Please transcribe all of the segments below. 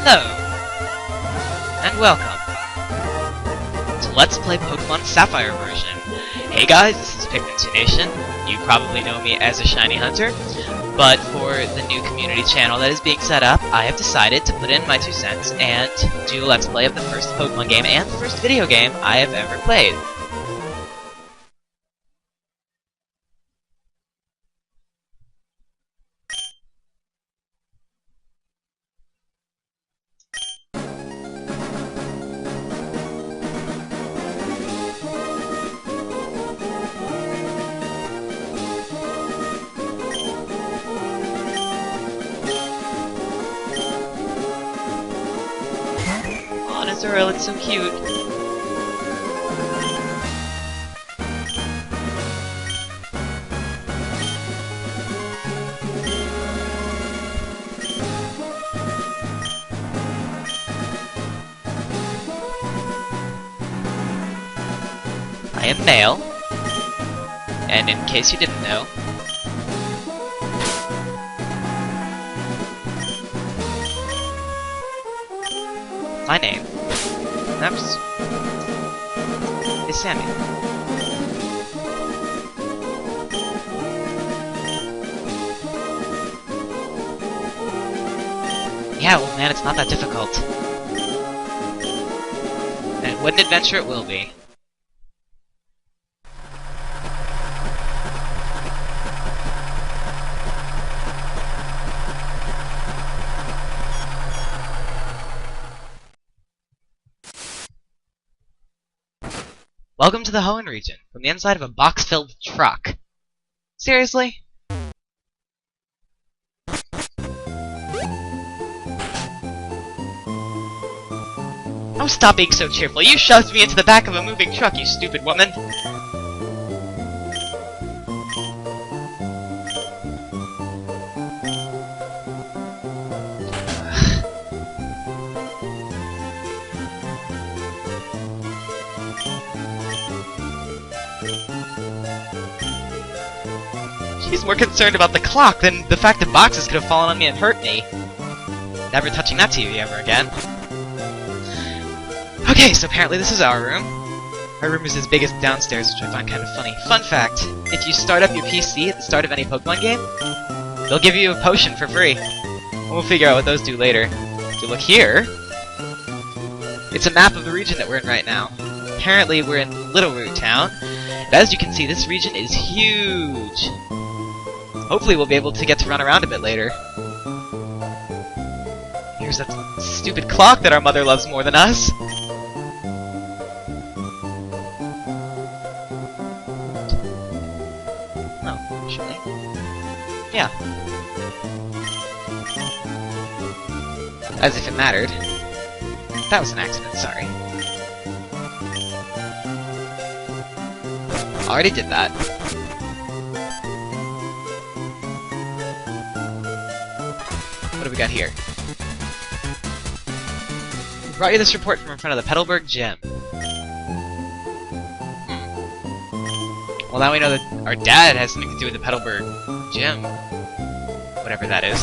Hello, and welcome to Let's Play Pokemon Sapphire version. Hey guys, this is pikmin2nation. You probably know me as a shiny hunter, but for the new community channel that is being set up, I have decided to put in my 2 cents and do a Let's Play of the first Pokemon game and the first video game I have ever played. Earl, it's so cute. I am male, and in case you didn't know, my name is Sammy. Yeah, well man, it's not that difficult. And what an adventure it will be. Welcome to the Hoenn Region, from the inside of a box-filled truck. Seriously? Oh, stop being so cheerful. You shoved me into the back of a moving truck, you stupid woman! She's more concerned about the clock than the fact that boxes could have fallen on me and hurt me. Never touching that TV ever again. Okay, so apparently this is our room. Our room is as big as downstairs, which I find kind of funny. Fun fact, if you start up your PC at the start of any Pokemon game, they'll give you a potion for free. We'll figure out what those do later. If you look here, it's a map of the region that we're in right now. Apparently we're in Little Root Town, and as you can see, this region is huge. Hopefully we'll be able to get to run around a bit later. Here's that stupid clock that our mother loves more than us. Oh, actually. Yeah. As if it mattered. That was an accident, sorry. Already did that. What do we got here? We brought you this report from in front of the Petalburg Gym. Well, now we know that our dad has something to do with the Petalburg Gym. Whatever that is.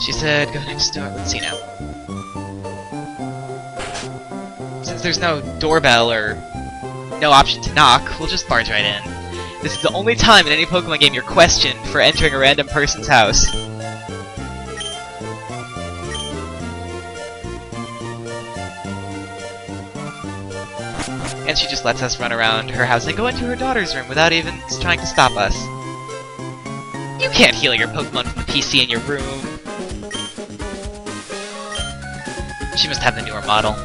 She said, go next door. Let's see now. Since there's no doorbell or no option to knock, we'll just barge right in. This is the only time in any Pokemon game you're questioned for entering a random person's house. And she just lets us run around her house and go into her daughter's room without even trying to stop us. You can't heal your Pokemon from the PC in your room. She must have the newer model.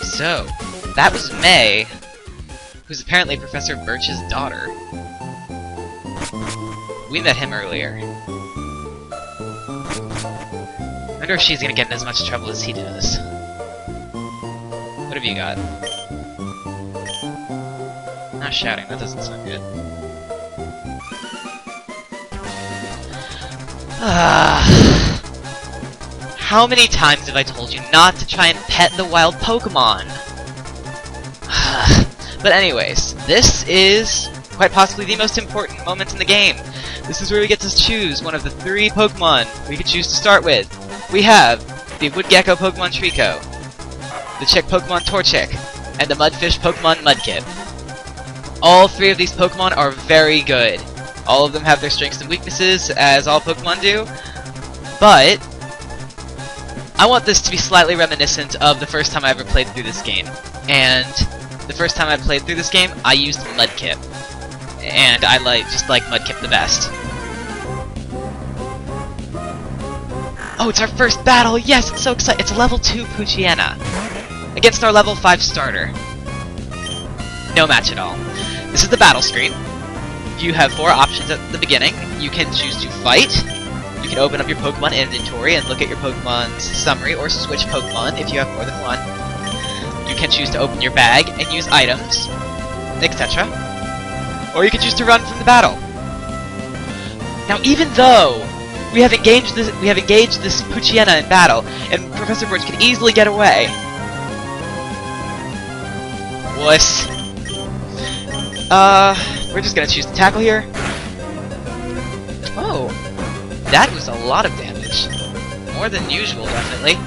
So, that was May, who's apparently Professor Birch's daughter. We met him earlier. I wonder if she's gonna get in as much trouble as he does. What have you got? Not shouting, that doesn't sound good. How many times have I told you not to try and pet the wild Pokemon? But anyways, this is quite possibly the most important moment in the game. This is where we get to choose one of the 3 Pokemon we could choose to start with. We have the Woodgecko Pokemon Trico, the Chick Pokemon Torchic, and the Mudfish Pokemon Mudkip. All 3 of these Pokemon are very good. All of them have their strengths and weaknesses, as all Pokemon do, but I want this to be slightly reminiscent of the first time I ever played through this game. And the first time I played through this game, I used Mudkip. And I just like Mudkip the best. Oh, it's our first battle! Yes, it's so exciting! It's a level 2 Poocheyena against our level 5 starter. No match at all. This is the battle screen. You have 4 options at the beginning. You can choose to fight. You can open up your Pokemon inventory and look at your Pokemon's summary, or switch Pokemon if you have more than one. You can choose to open your bag and use items, etc. Or you can choose to run from the battle. Now, even though we have engaged this Poocheyena in battle, and Professor Birch can easily get away. Wuss. We're just gonna choose to tackle here. Oh, that was a lot of damage. More than usual, definitely.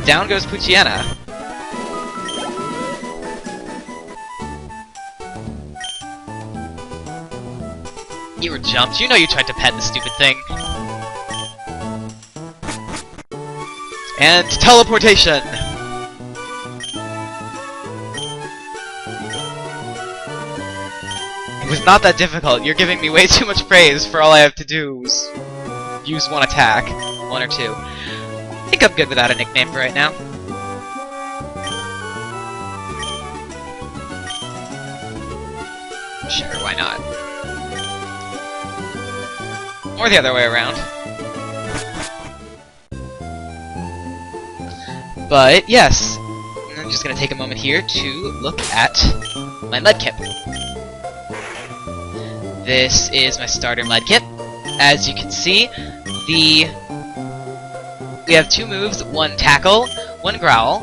Down goes Poocheyena. You were jumped. You know you tried to pet the stupid thing. And teleportation! It was not that difficult. You're giving me way too much praise for all I have to do is use 1 attack. 1 or 2. I think I'm good without a nickname for right now. Sure, why not? Or the other way around. But, yes. I'm just gonna take a moment here to look at my Mudkip. This is my starter Mudkip. As you can see, we have 2 moves, 1 tackle, 1 growl.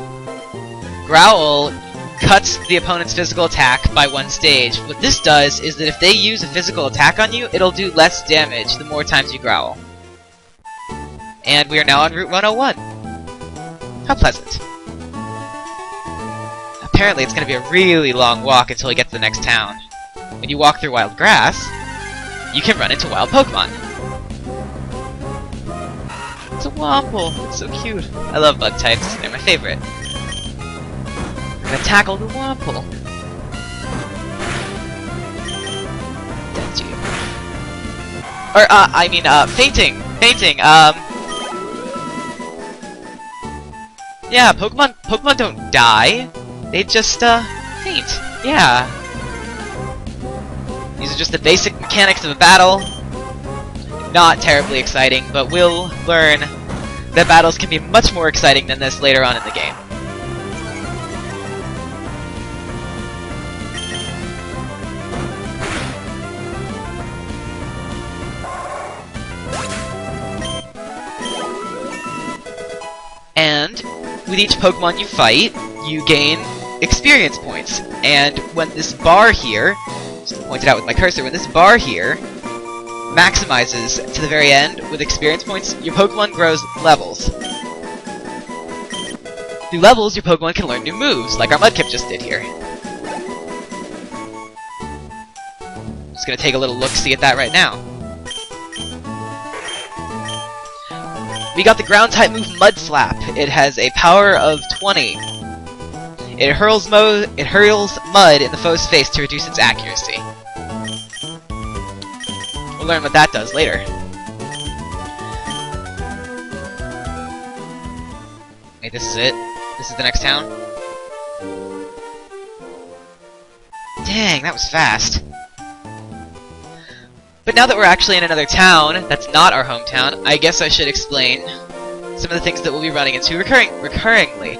Growl cuts the opponent's physical attack by 1 stage. What this does is that if they use a physical attack on you, it'll do less damage the more times you growl. And we are now on Route 101. How pleasant. Apparently it's going to be a really long walk until we get to the next town. When you walk through wild grass, you can run into wild Pokemon. It's a Womple. It's so cute. I love bug types. They're my favorite. I'm gonna tackle the Womple. Don't you? Or, I mean, fainting. Fainting, yeah, Pokemon don't die. They just, faint. Yeah. These are just the basic mechanics of a battle. Not terribly exciting, but we'll learn that battles can be much more exciting than this later on in the game. And with each Pokemon you fight, you gain experience points. And when this bar here, just to point it out with my cursor, when this bar here maximizes to the very end with experience points, your Pokemon grows levels. Through levels, your Pokemon can learn new moves, like our Mudkip just did here. Just gonna take a little look-see at that right now. We got the ground-type move Mudslap. It has a power of 20. It hurls mud in the foe's face to reduce its accuracy. We'll learn what that does later. Wait, this is it? This is the next town? Dang, that was fast. But now that we're actually in another town that's not our hometown, I guess I should explain some of the things that we'll be running into recurringly.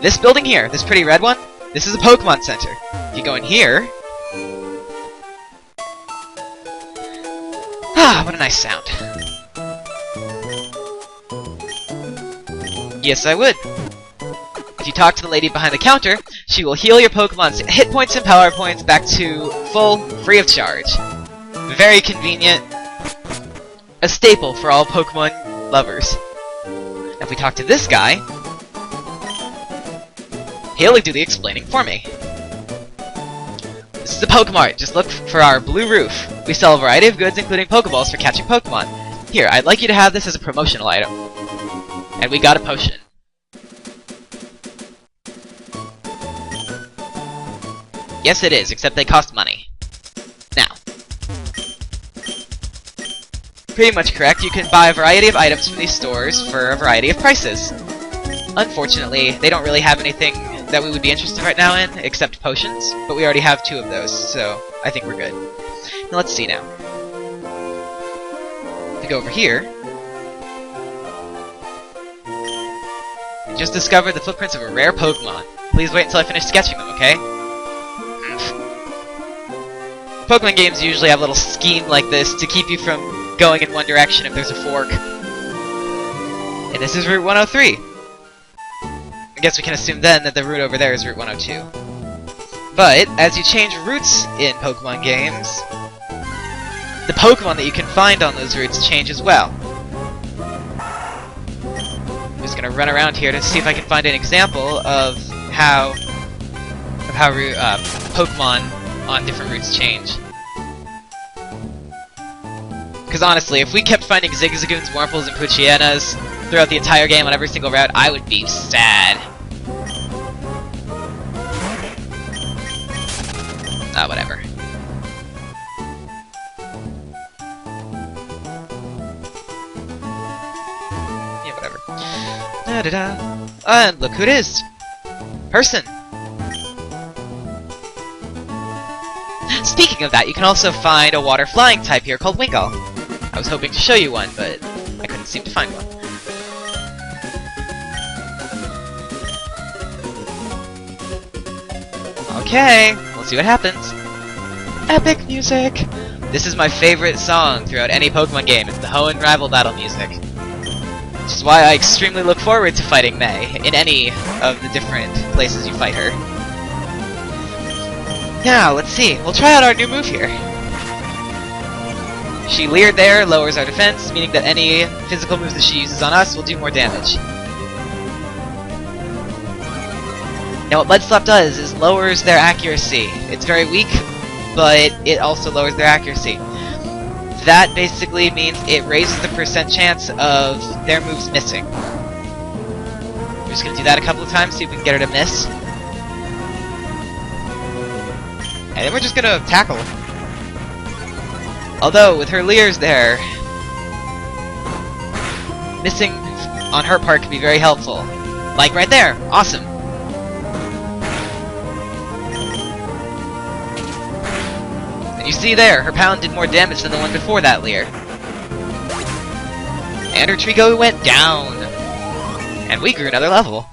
This building here, this pretty red one, this is a Pokemon Center. If you go in here... Ah, what a nice sound. Yes, I would. If you talk to the lady behind the counter, she will heal your Pokemon's hit points and power points back to full, free of charge. Very convenient. A staple for all Pokemon lovers. If we talk to this guy, he'll do the explaining for me. This is the Pokemart. Just look for our blue roof. We sell a variety of goods, including Pokeballs for catching Pokemon. Here, I'd like you to have this as a promotional item. And we got a potion. Yes, it is, except they cost money. Now. Pretty much correct. You can buy a variety of items from these stores for a variety of prices. Unfortunately, they don't really have anything that we would be interested right now in, except potions, but we already have 2 of those, so I think we're good. Now let's see now. If we go over here, we just discovered the footprints of a rare Pokemon. Please wait until I finish sketching them, okay? Pokemon games usually have a little scheme like this to keep you from going in one direction if there's a fork. And this is Route 103. I guess we can assume then that the route over there is Route 102. But, as you change routes in Pokemon games, the Pokemon that you can find on those routes change as well. I'm just gonna run around here to see if I can find an example of how Pokemon on different routes change. Because honestly, if we kept finding Zigzagoons, Wurmples, and Poocheyenas throughout the entire game on every single route, I would be sad. Ah, whatever. Yeah, whatever. Da-da-da. And look who it is! Person! Speaking of that, you can also find a water flying type here called Wingull. I was hoping to show you one, but I couldn't seem to find one. Okay, we'll see what happens. Epic music! This is my favorite song throughout any Pokemon game. It's the Hoenn rival battle music. Which is why I extremely look forward to fighting May in any of the different places you fight her. Now, let's see. We'll try out our new move here. She leered there, lowers our defense, meaning that any physical moves that she uses on us will do more damage. Now what Mud Slap does is lowers their accuracy. It's very weak, but it also lowers their accuracy. That basically means it raises the percent chance of their moves missing. We're just gonna do that a couple of times, see if we can get her to miss. And then we're just gonna tackle. Although, with her leers there, missing on her part can be very helpful. Like right there! Awesome! And you see there, her pound did more damage than the one before that leer. And her Trigo went down! And we grew another level.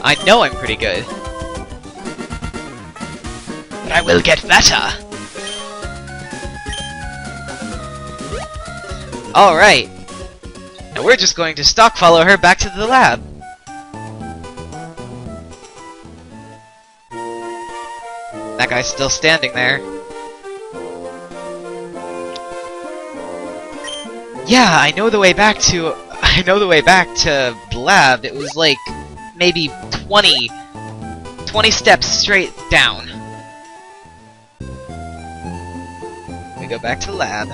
I know I'm pretty good. But I will get better! Alright. And we're just going to stalk follow her back to the lab. That guy's still standing there. Yeah, I know the way back to the lab. It was like maybe 20 steps straight down. We go back to the lab.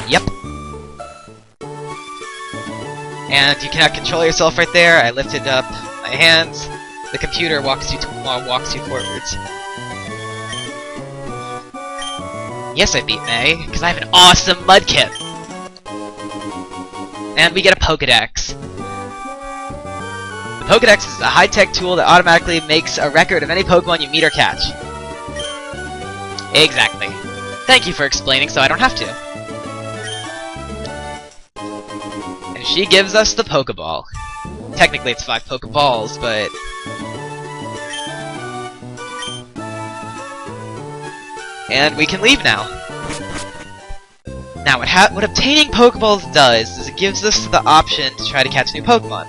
Yep. And you cannot control yourself right there. I lifted up my hands. The computer walks you forwards. Yes, I beat May, because I have an awesome Mudkip! And we get a Pokedex. The Pokedex is a high-tech tool that automatically makes a record of any Pokemon you meet or catch. Exactly. Thank you for explaining so I don't have to. And she gives us the Pokeball. Technically it's 5 Pokeballs, but... And we can leave now. Now, what obtaining Pokeballs does is it gives us the option to try to catch new Pokemon.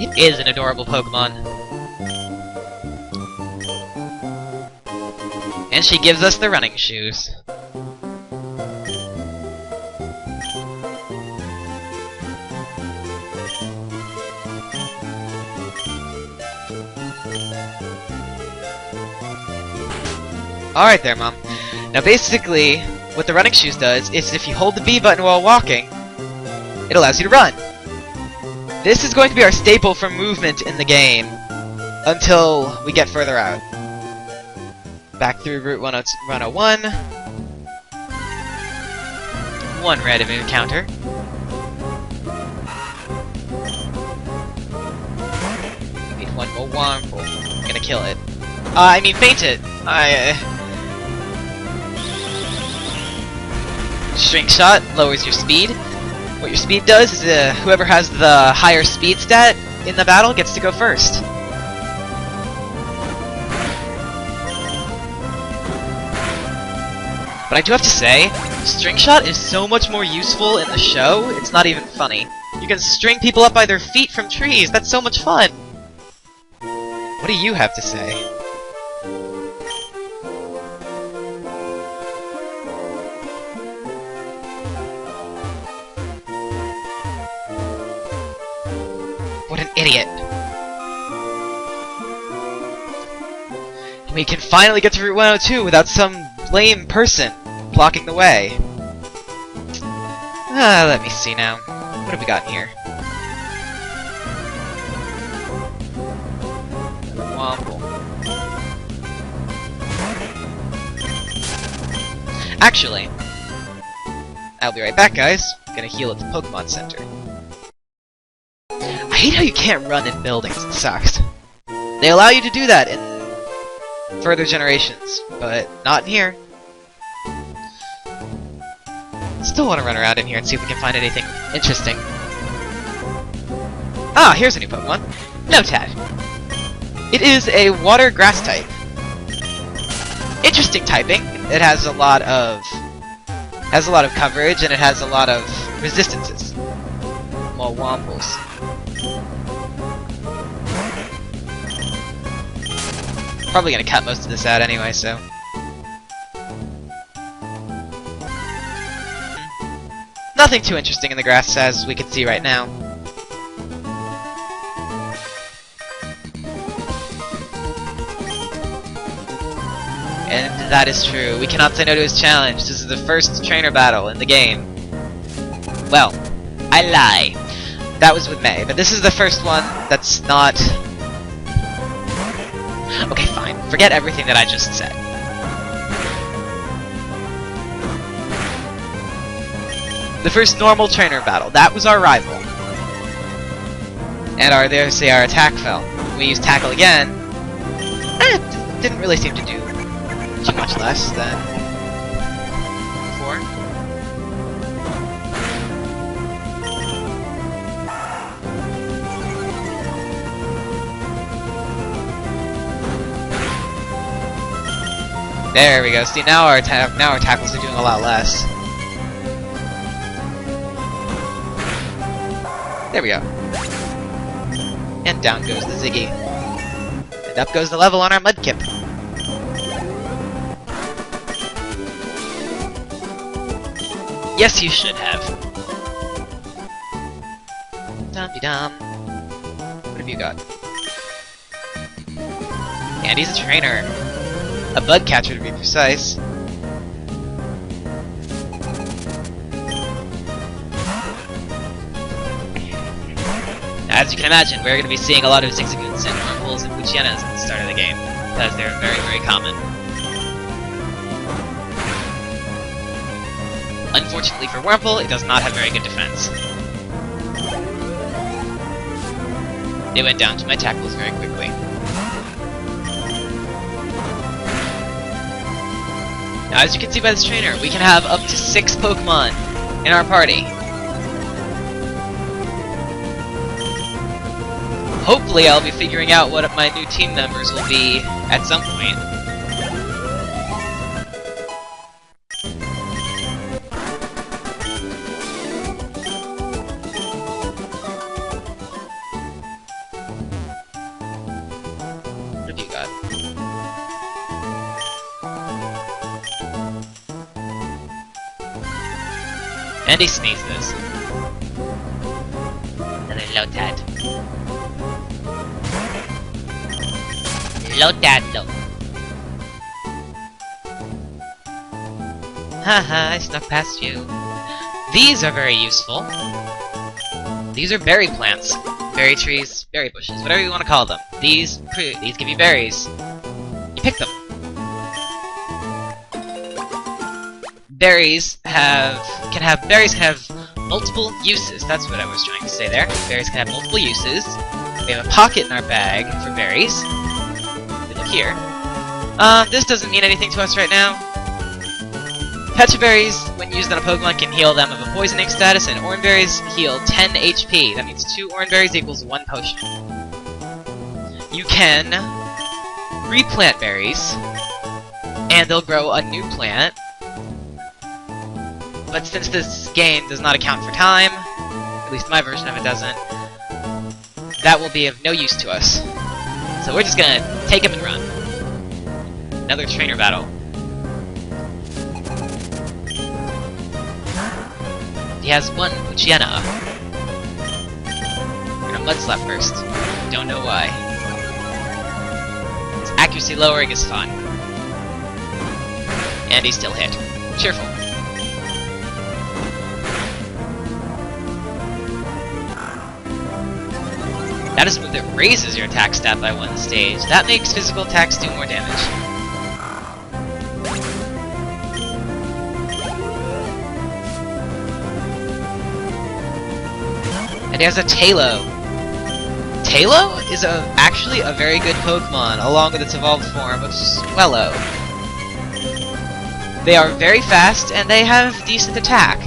It is an adorable Pokemon. And she gives us the running shoes. Alright there, Mom. Now basically, what the running shoes does is if you hold the B button while walking, it allows you to run. This is going to be our staple for movement in the game until we get further out. Back through Route 101. One random encounter. Need one more Wurmple. I'm gonna kill it. I mean faint it. Shrink Shot lowers your speed. What your speed does is whoever has the higher speed stat in the battle gets to go first. But I do have to say, String Shot is so much more useful in the show, it's not even funny. You can string people up by their feet from trees, that's so much fun! What do you have to say? What an idiot. We can finally get to Route 102 without some lame person blocking the way. Let me see now. What have we got here? Womble. Actually, I'll be right back, guys. I'm gonna heal at the Pokemon Center. I hate how you can't run in buildings, it sucks. They allow you to do that in further generations, but not in here. Still want to run around in here and see if we can find anything interesting. Ah, here's a new Pokemon. Notad. It is a water grass type. Interesting typing. It has a lot of coverage and it has a lot of resistances. More Womples. Probably gonna cut most of this out anyway, so. Nothing too interesting in the grass as we can see right now. And that is true. We cannot say no to his challenge. This is the first trainer battle in the game. Well, I lie. That was with May, but this is the first one that's not... Okay, fine. Forget everything that I just said. The first normal trainer battle. That was our rival. And our attack fell. We used Tackle again. It didn't really seem to do too much less than before. There we go. See, now our tackles are doing a lot less. There we go. And down goes the Ziggy. And up goes the level on our Mudkip. Yes, you should have. Dum-de-dum. What have you got? And he's a trainer. A bug catcher to be precise. As you can imagine, we're going to be seeing a lot of Zigzagoons and Wurmples and Poocheyenas at the start of the game, because they're very, very common. Unfortunately for Wurmple, it does not have very good defense. It went down to my tackles very quickly. Now, as you can see by this trainer, we can have up to 6 Pokemon in our party. Hopefully I'll be figuring out what my new team members will be at some point. And he sneezes. Another low dad. Low dad, low. Haha, I snuck past you. These are very useful. These are berry plants. Berry trees, berry bushes, whatever you want to call them. These give you berries. You pick them. Berries can have multiple uses. That's what I was trying to say there. Berries can have multiple uses. We have a pocket in our bag for berries. Look here. This doesn't mean anything to us right now. Pecha berries, when used on a Pokemon, can heal them of a poisoning status, and orange berries heal 10 HP. That means 2 orange berries equals 1 potion. You can replant berries, and they'll grow a new plant. But since this game does not account for time, at least my version of it doesn't, that will be of no use to us. So we're just gonna take him and run. Another trainer battle. He has 1 poocheyena. We're gonna mud slap first. Don't know why. His accuracy lowering is fun. And he's still hit. Cheerful. That is a move that raises your attack stat by 1 stage. That makes physical attacks do more damage. And he has a Tailo. Tailo is actually a very good Pokemon, along with its evolved form of Swellow. They are very fast, and they have decent attack.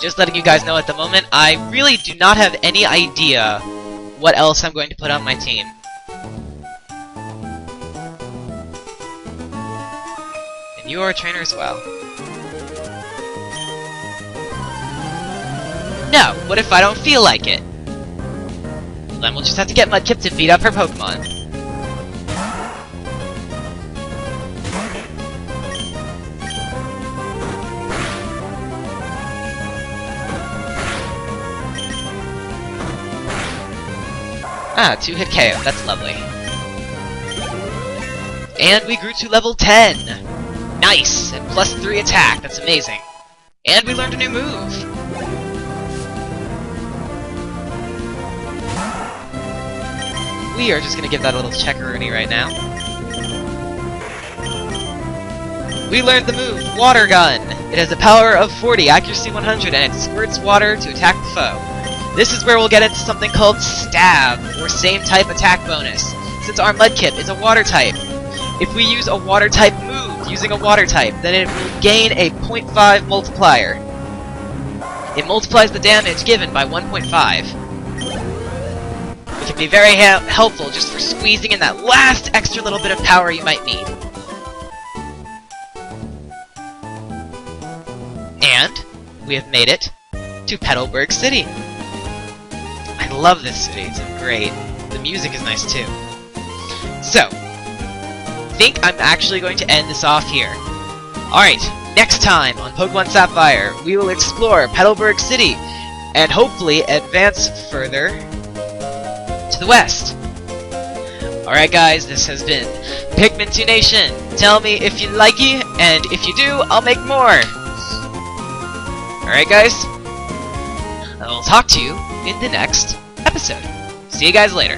Just letting you guys know at the moment, I really do not have any idea what else I'm going to put on my team. And you are a trainer as well. No, what if I don't feel like it? Well, then we'll just have to get Mudkip to beat up her Pokemon. Ah, 2-hit KO, that's lovely. And we grew to level 10! Nice! And plus 3 attack, that's amazing. And we learned a new move! We are just gonna give that a little checkaroonie right now. We learned the move, Water Gun! It has a power of 40, accuracy 100, and it squirts water to attack the foe. This is where we'll get into something called Stab, or same type attack bonus, since our Mudkip is a water type. If we use a water type move using a water type, then it will gain a 0.5 multiplier. It multiplies the damage given by 1.5. It can be very helpful just for squeezing in that last extra little bit of power you might need. And we have made it to Petalburg City. I love this city, it's great. The music is nice too. So, I think I'm actually going to end this off here. Alright, next time on Pokemon Sapphire, we will explore Petalburg City, and hopefully advance further to the west. Alright guys, this has been Pikmin2nation. Tell me if you like it, and if you do, I'll make more. Alright guys, I will talk to you in the next episode. See you guys later.